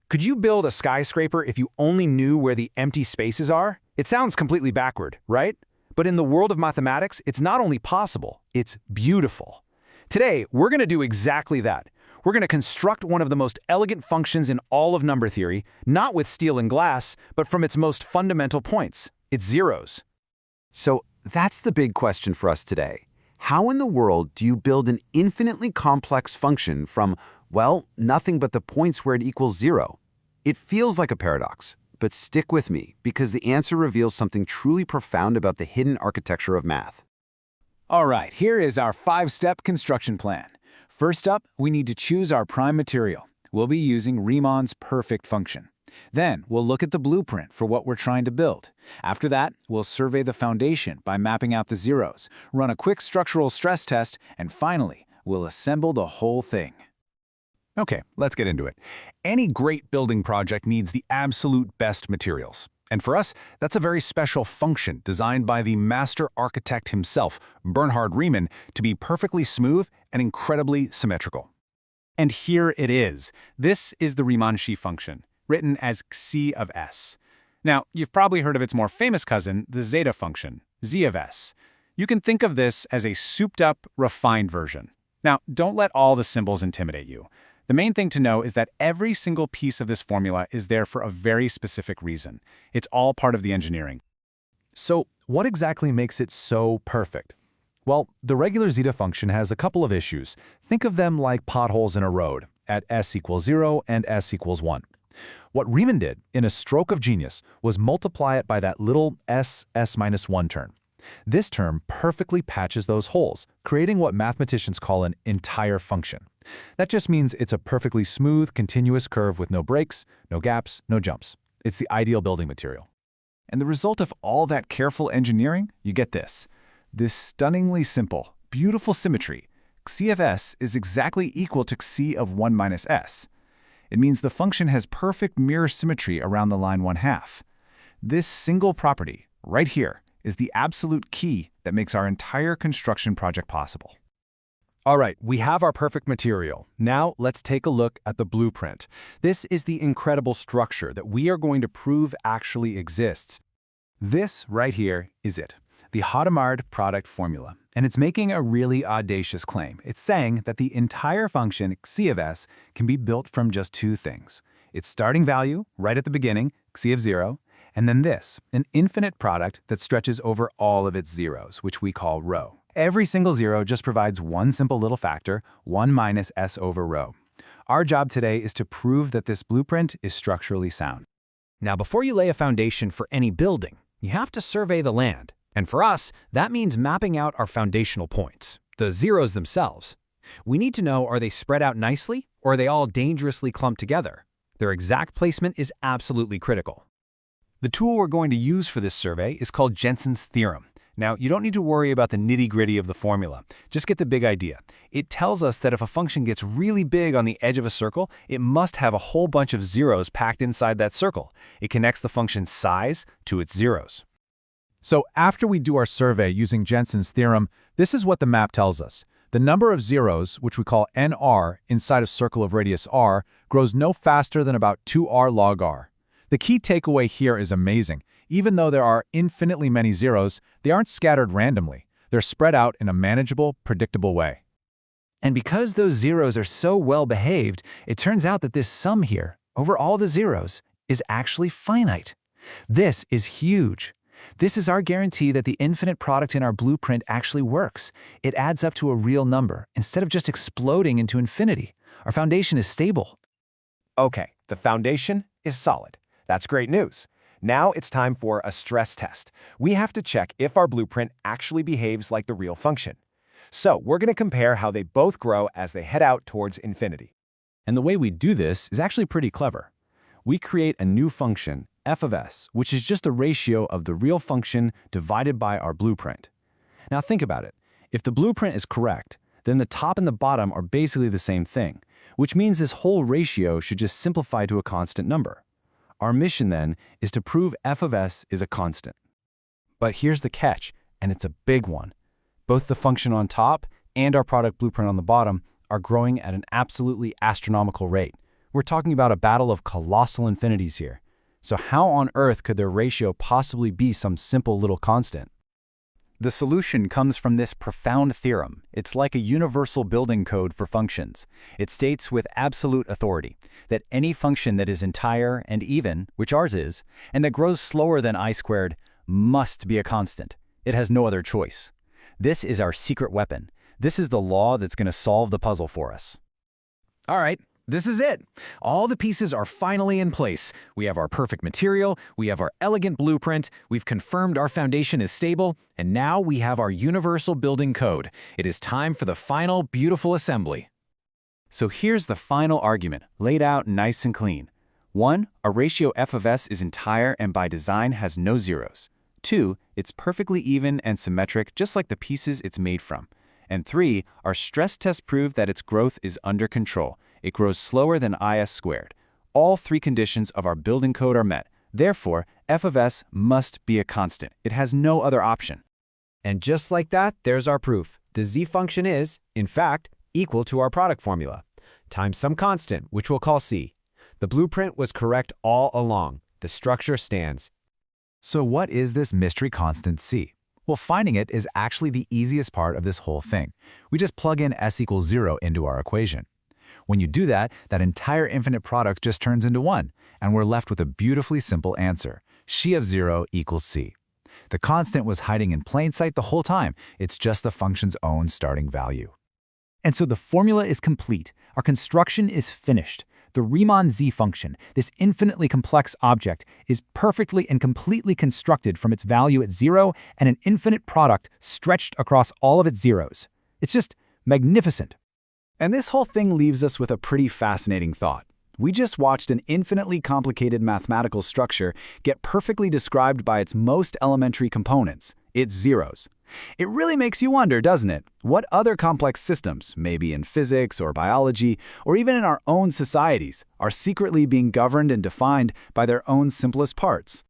Could you build a skyscraper if you only knew where the empty spaces are? It sounds completely backward, right? But in the world of mathematics, it's not only possible, it's beautiful. Today, we're going to do exactly that. We're going to construct one of the most elegant functions in all of number theory, not with steel and glass, but from its most fundamental points, its zeros. So that's the big question for us today. How in the world do you build an infinitely complex function from, well, nothing but the points where it equals 0? It feels like a paradox, but stick with me because the answer reveals something truly profound about the hidden architecture of math. All right, here is our 5-step construction plan. First up, we need to choose our prime material. We'll be using Riemann's perfect function. Then, we'll look at the blueprint for what we're trying to build. After that, we'll survey the foundation by mapping out the zeros, run a quick structural stress test, and finally, we'll assemble the whole thing. Okay, let's get into it. Any great building project needs the absolute best materials. And for us, that's a very special function designed by the master architect himself, Bernhard Riemann, to be perfectly smooth and incredibly symmetrical. And here it is. This is the Riemann Xi function, written as Xi of s. Now, you've probably heard of its more famous cousin, the zeta function, z of s. You can think of this as a souped-up, refined version. Now, don't let all the symbols intimidate you. The main thing to know is that every single piece of this formula is there for a very specific reason. It's all part of the engineering. So, what exactly makes it so perfect? Well, the regular zeta function has a couple of issues. Think of them like potholes in a road, at s equals 0 and s equals 1. What Riemann did, in a stroke of genius, was multiply it by that little s minus 1 term. This term perfectly patches those holes, creating what mathematicians call an entire function. That just means it's a perfectly smooth, continuous curve with no breaks, no gaps, no jumps. It's the ideal building material. And the result of all that careful engineering, you get this. This stunningly simple, beautiful symmetry. Xi of s is exactly equal to Xi of 1 minus s. It means the function has perfect mirror symmetry around the line 1/2. This single property, right here, is the absolute key that makes our entire construction project possible. All right, we have our perfect material. Now let's take a look at the blueprint. This is the incredible structure that we are going to prove actually exists. This right here is it, the Hadamard product formula. And it's making a really audacious claim. It's saying that the entire function Xi of s can be built from just two things. Its starting value, right at the beginning, Xi of 0, and then this, an infinite product that stretches over all of its zeros, which we call rho. Every single zero just provides one simple little factor, 1 minus s over rho. Our job today is to prove that this blueprint is structurally sound. Now, before you lay a foundation for any building, you have to survey the land. And for us, that means mapping out our foundational points, the zeros themselves. We need to know, are they spread out nicely, or are they all dangerously clumped together? Their exact placement is absolutely critical. The tool we're going to use for this survey is called Jensen's theorem. Now, you don't need to worry about the nitty-gritty of the formula. Just get the big idea. It tells us that if a function gets really big on the edge of a circle, it must have a whole bunch of zeros packed inside that circle. It connects the function's size to its zeros. So after we do our survey using Jensen's theorem, this is what the map tells us. The number of zeros, which we call nr, inside a circle of radius r, grows no faster than about 2r log r. The key takeaway here is amazing. Even though there are infinitely many zeros, they aren't scattered randomly. They're spread out in a manageable, predictable way. And because those zeros are so well behaved, it turns out that this sum here, over all the zeros, is actually finite. This is huge. This is our guarantee that the infinite product in our blueprint actually works. It adds up to a real number, instead of just exploding into infinity. Our foundation is stable. Okay, the foundation is solid. That's great news. Now it's time for a stress test. We have to check if our blueprint actually behaves like the real function. So we're going to compare how they both grow as they head out towards infinity. And the way we do this is actually pretty clever. We create a new function, f of s, which is just the ratio of the real function divided by our blueprint. Now think about it. If the blueprint is correct, then the top and the bottom are basically the same thing, which means this whole ratio should just simplify to a constant number. Our mission, then, is to prove f of s is a constant. But here's the catch, and it's a big one. Both the function on top and our product blueprint on the bottom are growing at an absolutely astronomical rate. We're talking about a battle of colossal infinities here. So how on earth could their ratio possibly be some simple little constant? The solution comes from this profound theorem. It's like a universal building code for functions. It states with absolute authority that any function that is entire and even, which ours is, and that grows slower than I squared, must be a constant. It has no other choice. This is our secret weapon. This is the law that's going to solve the puzzle for us. All right, this is it. All the pieces are finally in place. We have our perfect material, we have our elegant blueprint, we've confirmed our foundation is stable, and now we have our universal building code. It is time for the final beautiful assembly. So here's the final argument, laid out nice and clean. 1. Our ratio f of s is entire and by design has no zeros. 2. It's perfectly even and symmetric just like the pieces it's made from. And 3. Our stress test proved that its growth is under control. It grows slower than is squared. All 3 conditions of our building code are met. Therefore, f of s must be a constant. It has no other option. And just like that, there's our proof. The z function is, in fact, equal to our product formula, times some constant, which we'll call c. The blueprint was correct all along. The structure stands. So what is this mystery constant c? Well, finding it is actually the easiest part of this whole thing. We just plug in s equals 0 into our equation. When you do that, that entire infinite product just turns into 1, and we're left with a beautifully simple answer. Xi of 0 equals c. The constant was hiding in plain sight the whole time. It's just the function's own starting value. And so the formula is complete. Our construction is finished. The Riemann Xi function, this infinitely complex object, is perfectly and completely constructed from its value at 0 and an infinite product stretched across all of its zeros. It's just magnificent. And this whole thing leaves us with a pretty fascinating thought. We just watched an infinitely complicated mathematical structure get perfectly described by its most elementary components, its zeros. It really makes you wonder, doesn't it? What other complex systems, maybe in physics or biology, or even in our own societies, are secretly being governed and defined by their own simplest parts?